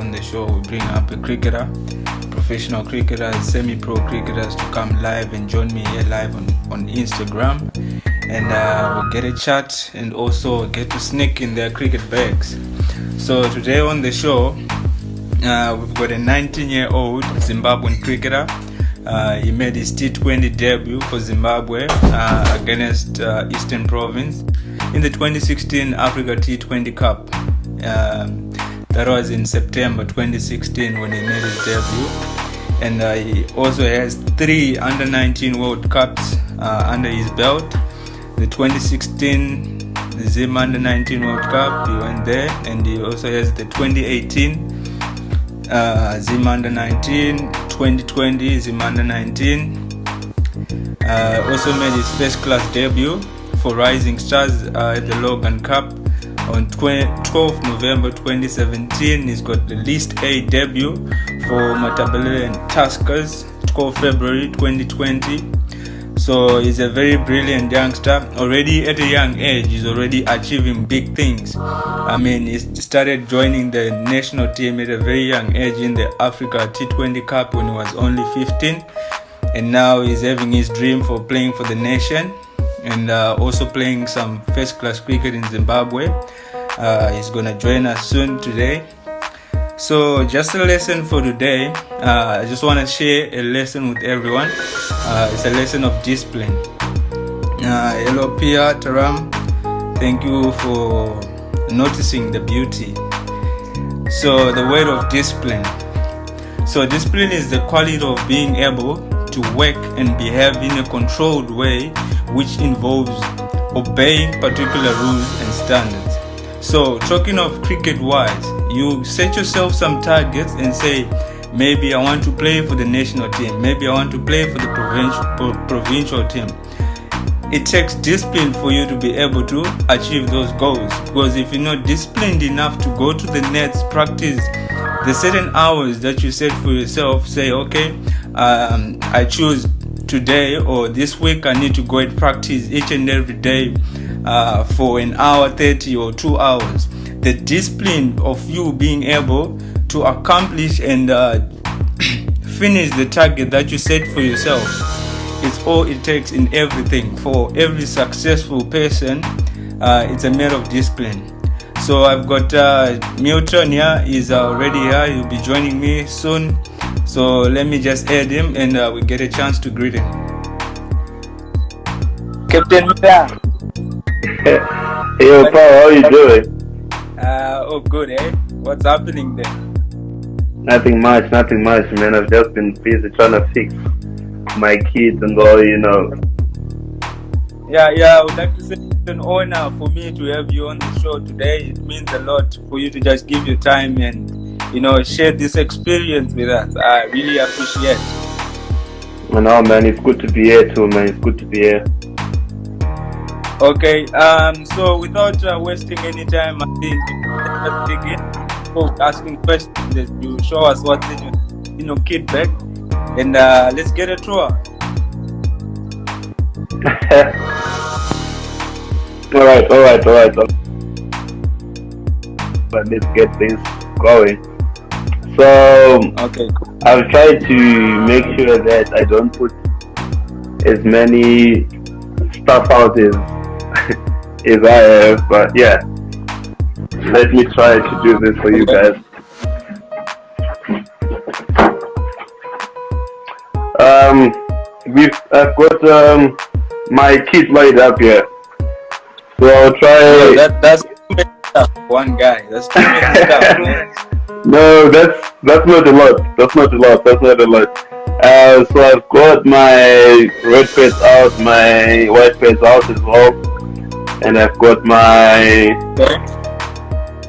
on the show, we bring up a cricketer, professional cricketers, semi-pro cricketers to come live and join me here live on Instagram, and we'll get a chat and also get to sneak in their cricket bags. So today on the show, we've got a 19-year-old Zimbabwean cricketer. He made his T20 debut for Zimbabwe against Eastern Province in the 2016 Africa T20 Cup. That was in September 2016 when he made his debut. And he also has 3 under-19 World Cups under his belt. The 2016 Zim under-19 World Cup, he went there. And he also has the 2018 Zim under-19, 2020 Zim under-19. Also made his first class debut for Rising Stars at the Logan Cup on 12th November 2017. He's got the List A debut for Matabeleland Tuskers 12th February 2020. So he's a very brilliant youngster. Already at a young age, he's already achieving big things. I mean, he started joining the national team at a very young age in the Africa T20 Cup when he was only 15. And now he's having his dream for playing for the nation and also playing some first-class cricket in Zimbabwe. He's going to join us soon today. So just a lesson for today. I just want to share a lesson with everyone. It's a lesson of discipline. Hello Pia Taram, thank you for noticing the beauty. So the word of discipline. So discipline is the quality of being able to work and behave in a controlled way, which involves obeying particular rules and standards. So talking of cricket wise, you set yourself some targets and say, maybe I want to play for the national team, maybe I want to play for the provincial team. It takes discipline for you to be able to achieve those goals, because if you're not disciplined enough to go to the nets, practice the certain hours that you set for yourself, say okay, I choose today or this week I need to go and practice each and every day for an hour 30 or 2 hours. The discipline of you being able to accomplish and finish the target that you set for yourself, it's all it takes in everything. For every successful person, it's a matter of discipline. So I've got Milton here. He's already here. He'll be joining me soon. So let me just add him and we get a chance to greet him. Captain Miller. Hey, Paul, how you doing? Oh, good, eh? What's happening there? Nothing much, man. I've just been busy trying to fix my kids and all, you know. Yeah, I would like to say it's an honor for me to have you on the show today. It means a lot for you to just give your time and, you know, share this experience with us. I really appreciate it. I know, man. It's good to be here too, man. It's good to be here. Okay, so without wasting any time, I think let's begin asking questions that you show us what's in your kit bag, and let's get a tour. All right. But let's get this going. So, okay, cool. I've tried to make sure that I don't put as many stuff out as I have, but yeah, let me try to do this for you guys. I've got my kit laid up here, so I'll try. That's one guy. That's too many stuff, man. No, that's not a lot. That's not a lot. So I've got my red pads out, my white pads out as well, and I've got my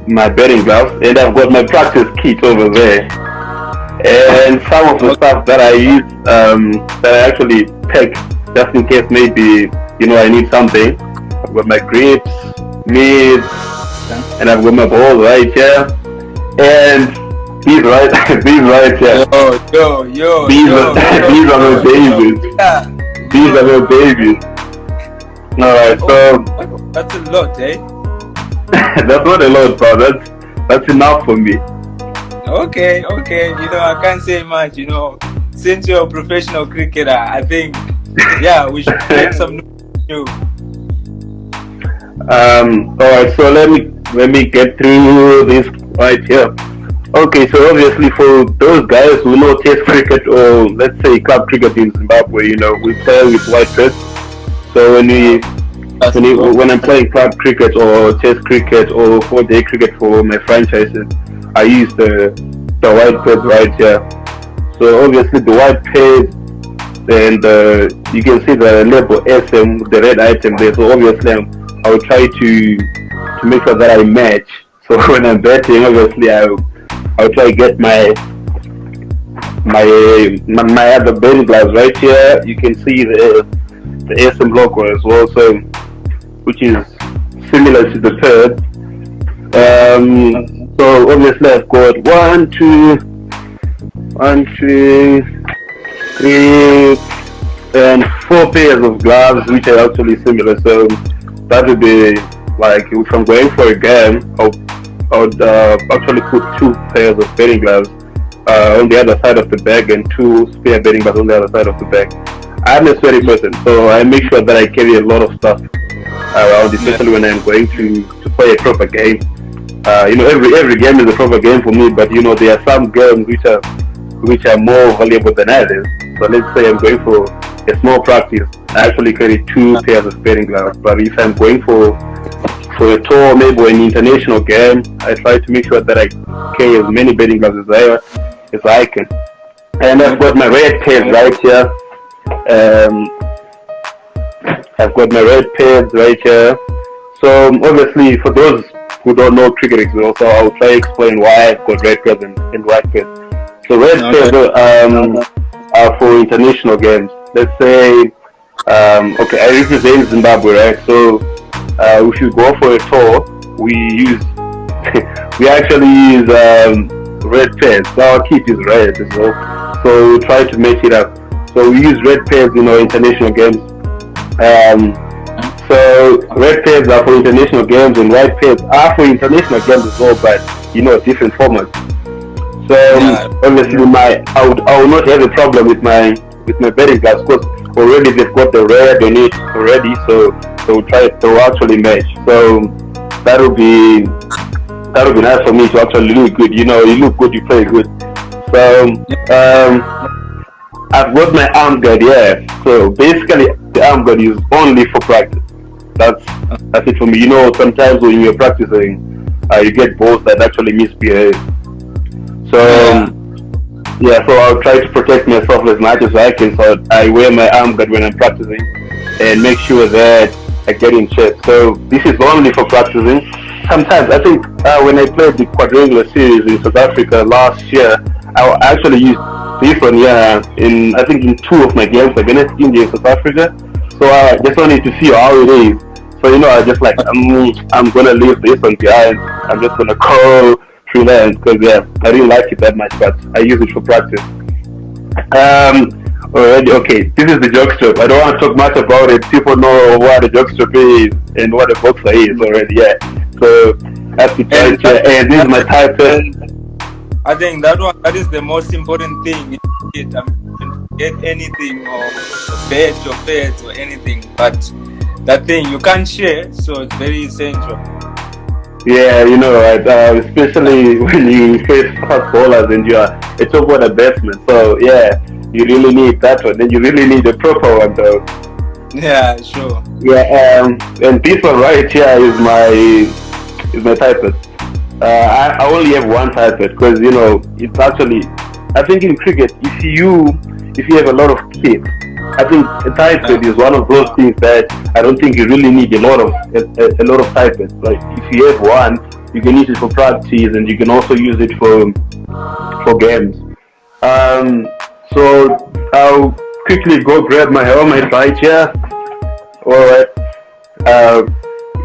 batting gloves, and I've got my practice kit over there, and some of the stuff that I use, that I actually pack just in case maybe, you know, I need something. I've got my grips, mitts, and I've got my ball right here, and these right here. These are my babies. Yeah. These are my babies. Alright, so that's a lot, eh? that's not a lot, bro. That's enough for me. Okay. You know, I can't say much. You know, since you're a professional cricketer, I think, yeah, we should make some new. All right, so let me get through this right here. Okay, so obviously for those guys who know Test cricket or let's say club cricket in Zimbabwe, you know, we play with white pads. So when I'm playing club cricket or Test cricket or 4-day cricket for my franchises, I use the white pads right here. So obviously the white pads, and you can see the label SM, the red item there. So obviously I will try to make sure that I match. So when I'm batting, obviously I'll try to get my other batting gloves right here. You can see the SM logo as well, so which is similar to the third. So obviously I've got 1, 2, 3, and 4 pairs of gloves, which are actually similar. So that would be like if I'm going for a game, I would actually put 2 pairs of batting gloves on the other side of the bag and 2 spare batting gloves on the other side of the bag. I'm a sweaty person, so I make sure that I carry a lot of stuff around, especially when I'm going to play a proper game. You know, every game is a proper game for me, but you know there are some games which are more valuable than others. So let's say I'm going for a small practice, I actually carry 2 pairs of batting gloves. But if I'm going for a tour, maybe an international game, I try to make sure that I carry as many batting gloves as I can. And I've got my red pads right here. I've got my red pads right here. So obviously for those who don't know cricket, so I'll try to explain why I've got red pads and white pads. So red pads are for international games. Let's say, okay, I represent Zimbabwe, right? So if you go for a tour, we actually use red pads. So our kit is red as well. So we try to match it up. So we use red pads in our international games. So red pads are for international games and white pads are for international games as well, but you know, different formats. So obviously I will not have a problem with my batting gloves because already they've got the red on it already, so they'll actually match. So that'll be nice for me to actually look good. You know, you look good, you play good. So I've got my arm guard here. So basically the arm guard is only for practice. That's it for me. You know, sometimes when you're practicing, you get balls that actually misbehave. So so I'll try to protect myself as much as I can. So I wear my arm guard when I'm practicing and make sure that I get in shape. So this is only for practicing. Sometimes I think when I played the quadrangular series in South Africa last year, I actually used this one here in 2 of my games against India and South Africa. So I just wanted to see how it is. So you know, I just like I'm gonna leave this one behind. I'm just gonna go freelance because I didn't like it that much, but I use it for practice. Already, okay, this is the jockstrap. I don't want to talk much about it. People know what a jockstrap is and what a boxer is already. So that's the point. And this is my type. I think that is the most important thing. You can get anything or bet or pets or anything, but that thing you can't share, so it's very essential. Yeah, you know, right? Especially when you face fast bowlers and you are a top order batsman. So yeah, you really need that one, and you really need a proper one, though. Yeah, sure. Yeah, and this one right here is my typet. I only have one typet because you know it's actually. I think in cricket, if you have a lot of kit, I think a typet is one of those things that I don't think you really need a lot of typets. Like if you have one, you can use it for practice and you can also use it for games. So I'll quickly go grab my helmet right here. Alright.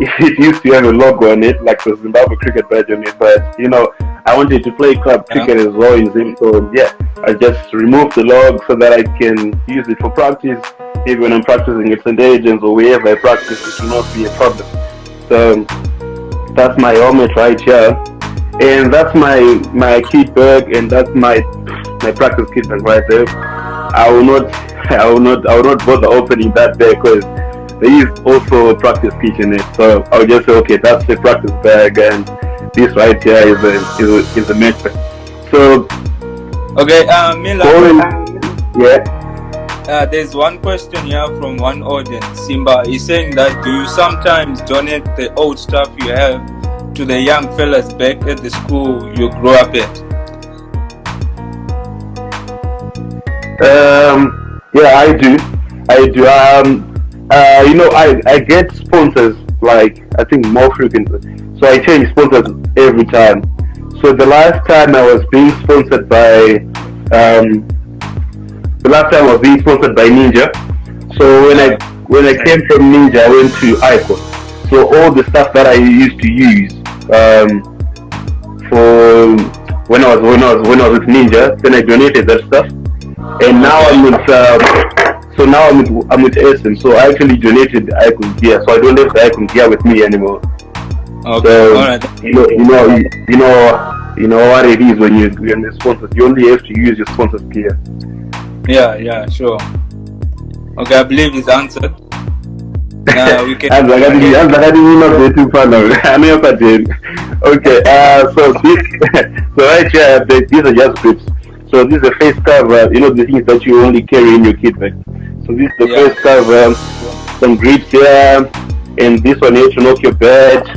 It used to have a logo on it, like the Zimbabwe cricket badge on it, but you know, I wanted to play club cricket as well in Zim, so yeah, I just removed the log so that I can use it for practice. Maybe when I'm practicing at St. Aidans or wherever I practice, it will not be a problem. So that's my helmet right here. and that's my kit bag, and that's my practice kit bag right there. I will not bother opening that bag because there is also a practice kit in it. So I'll just say, okay, that's the practice bag, and this right here is a match bag. So okay, Mila. Yeah. There's one question here from one audience. Simba is saying that, do you sometimes donate the old stuff you have to the young fellas back at the school you grew up at? Yeah, I do. I get sponsors, like, I think more frequently. So I change sponsors every time. So the last time I was being sponsored by Ninja. So when I came from Ninja, I went to Icon. So all the stuff that I used to use for when I was with Ninja, then I donated that stuff. And now I'm with SM. So I actually donated the Icon gear. So I don't have the Icon gear with me anymore. Okay. So, all right. You know what it is when you're the sponsors. You only have to use your sponsor's gear. Yeah, sure. Okay, I believe it's answered. We can. Okay. So right here, these are just grips. So this is a face cover. You know, the things that you only carry in your kit bag. So this is the face cover. Some grips here, and this one here to knock your badge,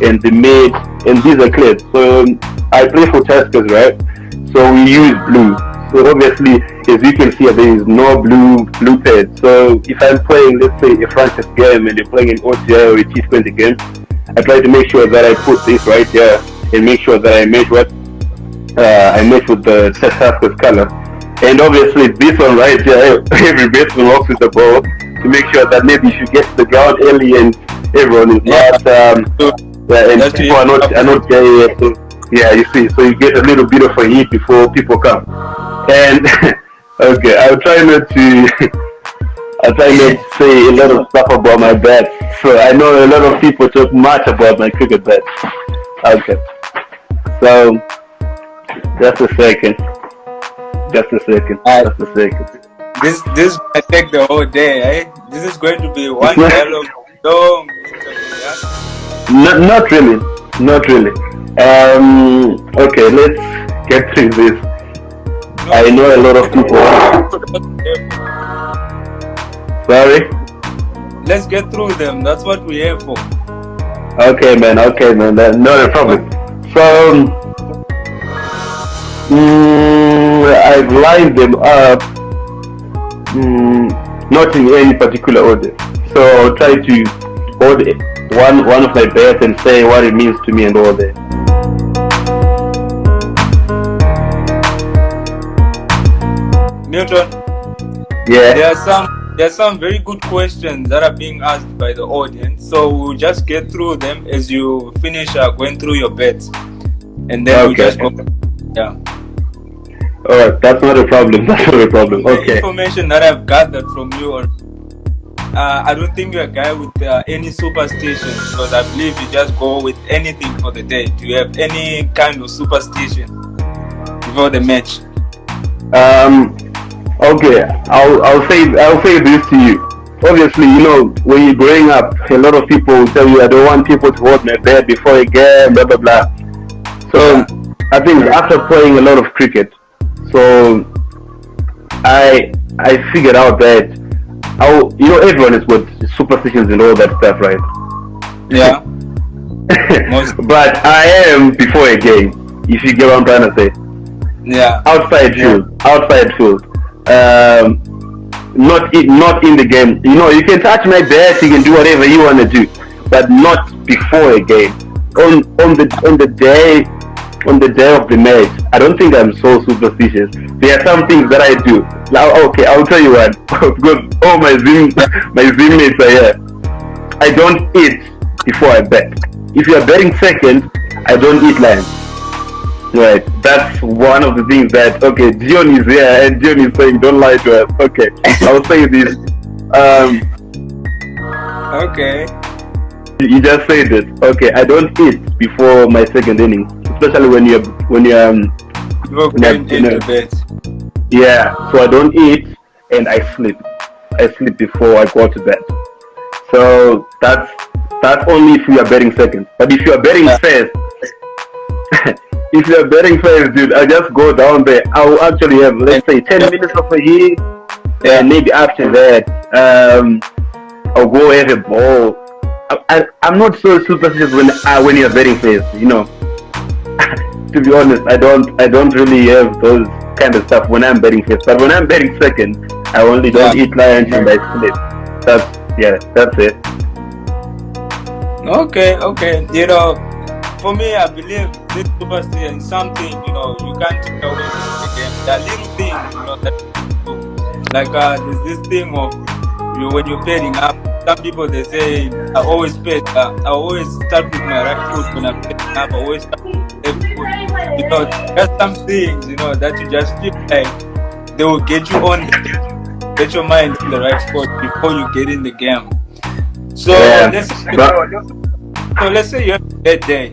and the mid, and these are clear. So I play for Tuskers, right? So we use blue. So obviously, as you can see, there is no blue pad. So if I'm playing, let's say, a franchise game, and you're playing an OTI or a T20 game, I try to make sure that I put this right here and make sure that I match with the Tuskers color. And obviously, this one right here, every batsman walks with the ball to make sure that maybe if you get to the ground early and everyone is not, and people are not there. So, yeah, you see, so you get a little bit of a heat before people come. And okay, I'll try not to say a lot of stuff about my bats. So I know a lot of people talk much about my cricket bats. Okay, so just a second. This might take the whole day, eh? This is going to be one dialogue long interview, yeah? Not really. Okay, let's get through this. I know a lot of people. Sorry? Let's get through them. That's what we're here for. Okay, man. Not a problem. So, I've lined them up, not in any particular order. So I'll try to hold one of my bets and say what it means to me and all that. Milton. Yeah. There are some very good questions that are being asked by the audience. So we'll just get through them as you finish going through your bets, and then we'll just go. Yeah. Alright, that's not a problem. Okay. The information that I've gathered from you, I don't think you're a guy with any superstitions, because I believe you just go with anything for the day. Do you have any kind of superstition before the match? Okay, I'll say this to you. Obviously, you know, when you're growing up, a lot of people will tell you, I don't want people to hold my bed before a game, blah blah blah. So I think after playing a lot of cricket, so I figured out that everyone has got superstitions and all that stuff, right? Yeah. But I am before a game, if you get what I'm trying to say. Yeah. Outside field. Not in the game. You know, you can touch my bat, you can do whatever you want to do, but not before a game. On the day of the match, I don't think I'm so superstitious. There are some things that I do. Now, okay, I'll tell you what. Because all my Zimmates are here. I don't eat before I bet. If you are betting second, I don't eat lines. Right, that's one of the things that, okay, Dion is here and Dion is saying don't lie to us. Okay, I'll say this. Okay. You just said it. Okay, I don't eat before my second inning. especially when you're going into bed. Yeah, so I don't eat and I sleep. I sleep before I go to bed. So that's only if you are betting second. But if you are betting first, if you are betting first, dude, I just go down there. I will actually have, let's say, 10 minutes of a hit, and maybe after that, I'll go have a ball. I'm not so superstitious when you're betting first, you know. To be honest, I don't really have those kind of stuff when I'm betting first. But when I'm betting second, I only don't eat lunch and I sleep. That's it. Okay. You know, for me, I believe this superstition is something, you know, you can't take away from the game. There are little things, you know, that you do. Like there's this thing of when you're betting up. Some people they say I always bet. I always start with my right foot when I'm betting up. I always start with my left foot. You know, there's some things, you know, that you just feel like they will get you on, get your mind in the right spot before you get in the game. So let's say you have a bad day.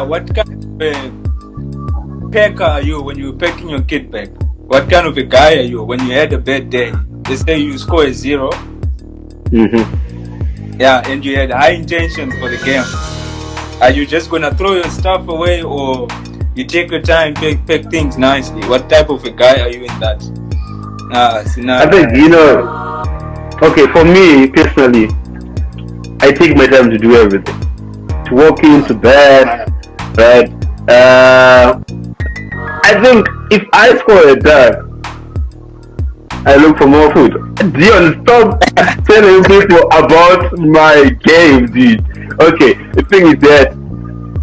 What kind of a packer are you when you're packing your kit bag? What kind of a guy are you when you had a bad day? They say you score a 0. Yeah, and you had high intentions for the game. Are you just gonna throw your stuff away, or you take your time, pack things nicely? What type of a guy are you in that scenario? I think, you know, okay, for me personally, I take my time to do everything. To walk into bed, right? I think if I score a dub, I look for more food. Dion, stop telling people about my game, dude. Okay, the thing is that,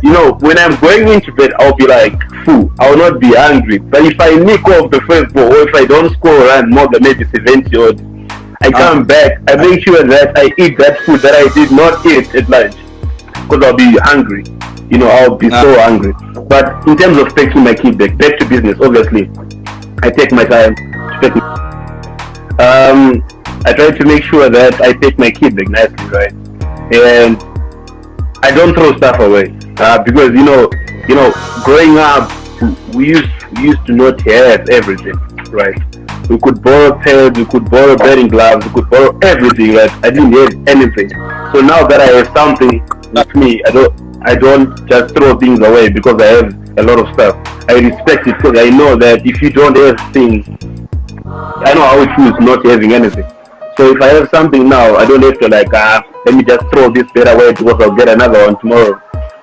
you know, when I'm going into bed, I'll be like, full. I will not be hungry. But if I nick off the first ball, or if I don't score around more than maybe 70 odd, I come back, I make sure that I eat that food that I did not eat at lunch. Because I'll be hungry. You know, I'll be so hungry. But in terms of taking my kid back to business, obviously, I take my time to take I try to make sure that I take my kid back nicely, right? And I don't throw stuff away. Because you know, growing up, we used to not have everything, right? We could borrow pads, we could borrow batting gloves, we could borrow everything, right? I didn't have anything. So now that I have something with me, I don't just throw things away because I have a lot of stuff. I respect it because I know that if you don't have things, I know how it feels not having anything. So if I have something now, I don't have to like, let me just throw this bed away because I'll get another one tomorrow.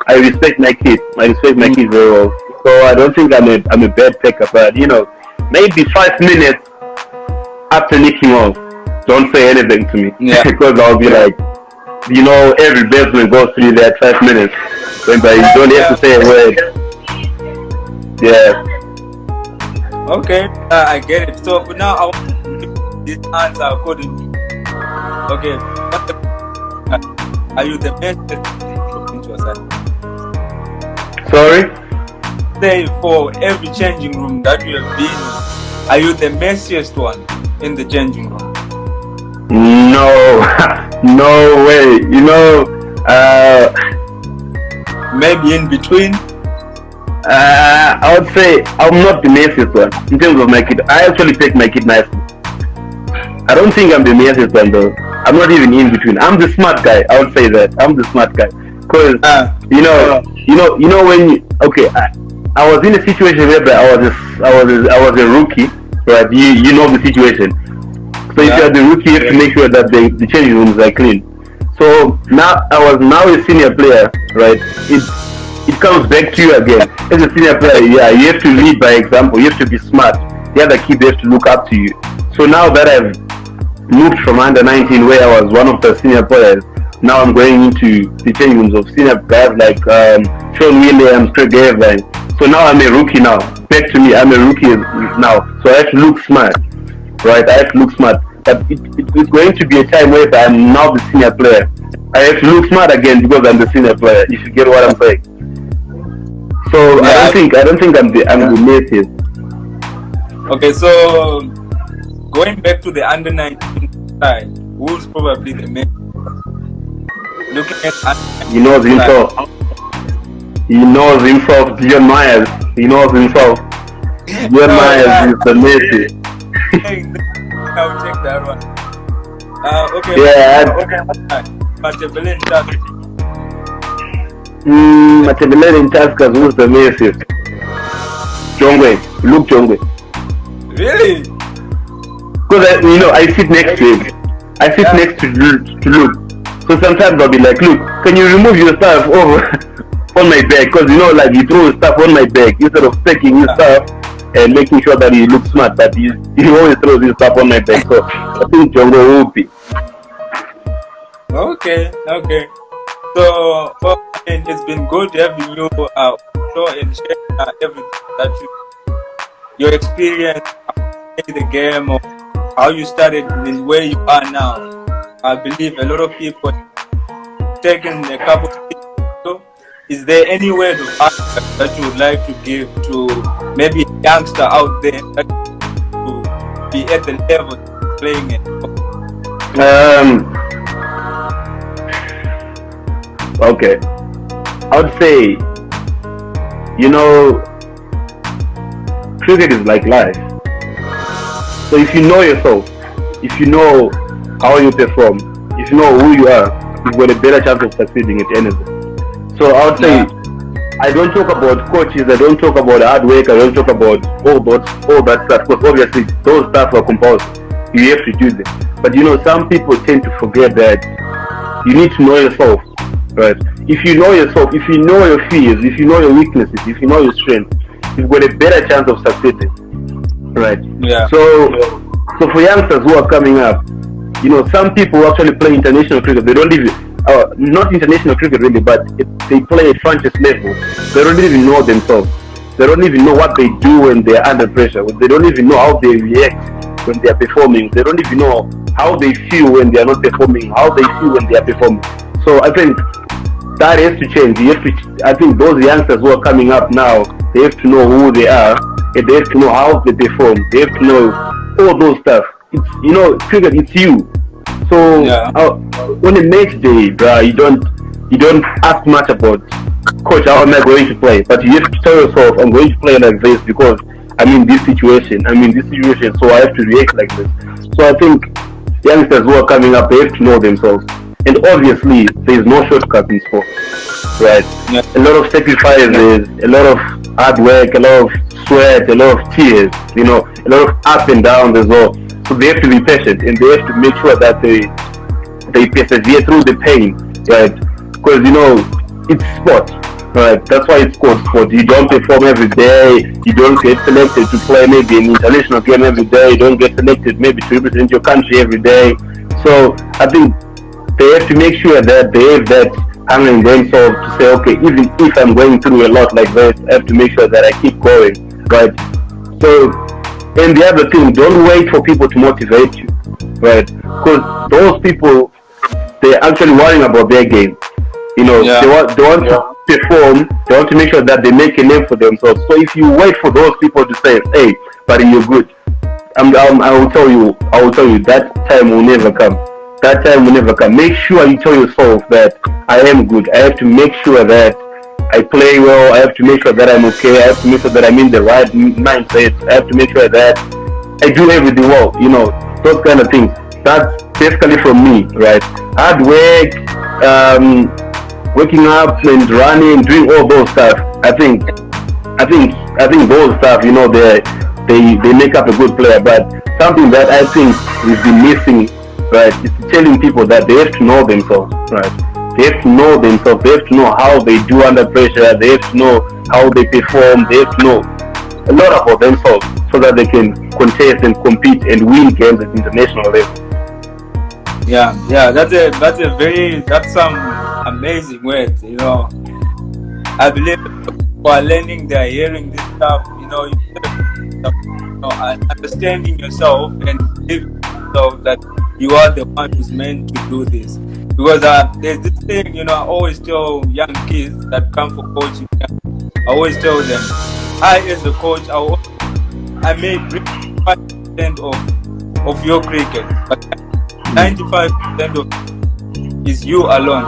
I respect my kids. I respect my kids very well. So I don't think I'm a bad picker, but you know, maybe 5 minutes after nicking off, don't say anything to me. Because I'll be like, you know, every batsman goes through that 5 minutes. But you don't have to say a word. Okay, I get it. So now I want to give this answer accordingly. Okay, are you the best into your side? Sorry? Say for every changing room that you have been, are you the messiest one in the changing room? No, no way. You know, maybe in between. I would say I'm not the messiest one in terms of my kid. I actually take my kid nicely. I don't think I'm the messiest one though. I'm not even in between. I'm the smart guy. I would say that I'm the smart guy because you know when I was in a situation where I was a rookie, right? You know the situation. So if you're the rookie, you have to make sure that the changing rooms are clean. So now I was a senior player, right? It comes back to you again. As a senior player, you have to lead by example. You have to be smart. The other kids have to look up to you. So now that I've moved from under 19, where I was one of the senior players, now I'm going into the changing rooms of senior guys like Sean Williams, Craig Evans. So now I'm a rookie now. Back to me, I'm a rookie now. So I have to look smart, right? I have to look smart. But it's going to be a time where I'm now the senior player. I have to look smart again because I'm the senior player. If you get what I'm saying. So I don't think I'm the messiest. Okay, so going back to the under 19 side, who's probably the main? Looking at you know the info. He knows himself, John Myers. He knows himself. John Myers is the Messi. I'll check that one. Okay. Yeah. Matabeleland Tuskers. Matabeleland Tuskers, who's the Messi? Jongwe. Luke Jongwe. Really? Because I sit next to him. I sit next to Luke. So sometimes I'll be like, Luke, can you remove your stuff over on my back? Because like he throws stuff on my back instead of taking his stuff and making sure that he looks smart, but he always throws his stuff on my back. So I think Jongo will be. Okay. So it's been good having you show and share everything that your experience in the game, or how you started and where you are now. I believe a lot of people taking a couple of things. So is there any word of advice that you would like to give to maybe a youngster out there that to be at the level playing it? Okay. I would say, cricket is like life. So if you know yourself, if you know how you perform, if you know who you are, you've got a better chance of succeeding at anything. So I would say, I don't talk about coaches, I don't talk about hard work, I don't talk about all that stuff, because obviously those stuff are compulsory. You have to do them. But some people tend to forget that you need to know yourself, right? If you know yourself, if you know your fears, if you know your weaknesses, if you know your strengths, you've got a better chance of succeeding, right? Yeah. So for youngsters who are coming up, some people who actually play international cricket, they don't even, not international cricket really, but they play at franchise level, they don't even know themselves. They don't even know what they do when they are under pressure. They don't even know how they react when they are performing. They don't even know how they feel when they are not performing, how they feel when they are performing. So I think that has to change. I think those youngsters who are coming up now, they have to know who they are, and they have to know how they perform. They have to know all those stuff. It's, cricket, it's you. So on a match day, you don't ask much about, coach, how am I going to play? But you have to tell yourself, I'm going to play like this because I'm in this situation, so I have to react like this. So I think youngsters who are coming up, they have to know themselves. And obviously, there's no shortcut in sport, right? Yeah. A lot of sacrifices, a lot of hard work, a lot of sweat, a lot of tears, a lot of up and downs as well. So they have to be patient, and they have to make sure that they persevere through the pain, right? Because it's sport, right? That's why it's called sport. You don't perform every day. You don't get selected to play maybe an international game every day. You don't get selected maybe to represent your country every day. So I think they have to make sure that they have that handling themselves to say, okay, even if I'm going through a lot like this, I have to make sure that I keep going, right? So, and the other thing, don't wait for people to motivate you, right? Because those people, they're actually worrying about their game. They want to perform, they want to make sure that they make a name for themselves. So if you wait for those people to say, hey, buddy, you're good, I will tell you that time will never come. That time will never come. Make sure you tell yourself that I am good. I have to make sure that I play well. I have to make sure that I'm okay. I have to make sure that I'm in the right mindset. I have to make sure that I do everything well. Those kind of things. That's basically from me, right? Hard work, waking up and running, doing all those stuff. I think those stuff, they make up a good player. But something that I think we've been missing, right, is telling people that they have to know themselves, right? They have to know themselves. They have to know how they do under pressure. They have to know how they perform. They have to know a lot about themselves so that they can contest and compete and win games at international level. Yeah, that's some amazing words. I believe people are learning, they're hearing this stuff. Understanding yourself and believing yourself that you are the one who's meant to do this. Because there's this thing, I always tell young kids that come for coaching. I always tell them, I as a coach, I may bring 5% of your cricket, but 95% of is you alone.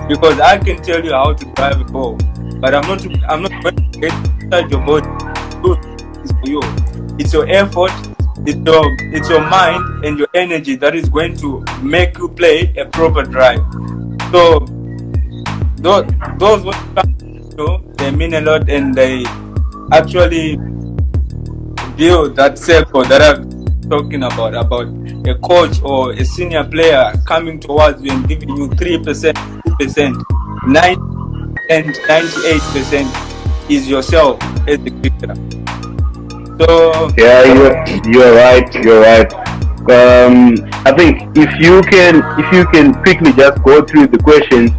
Because I can tell you how to drive a ball, but I'm not going to get inside your body. It's for you. It's your effort, it's your mind and your energy that is going to make you play a proper drive. So those they mean a lot, and they actually build that circle that I'm talking about a coach or a senior player coming towards you and giving you 3%, 2%, 9 and 98% is yourself as a cricketer. So yeah, you're right. I think if you can quickly just go through the questions.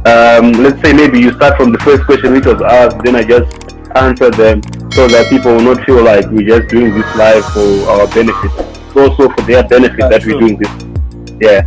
Let's say maybe you start from the first question which was asked, then I just answer them so that people will not feel like we're just doing this live for our benefit. It's also for their benefit that we're doing this. Yeah.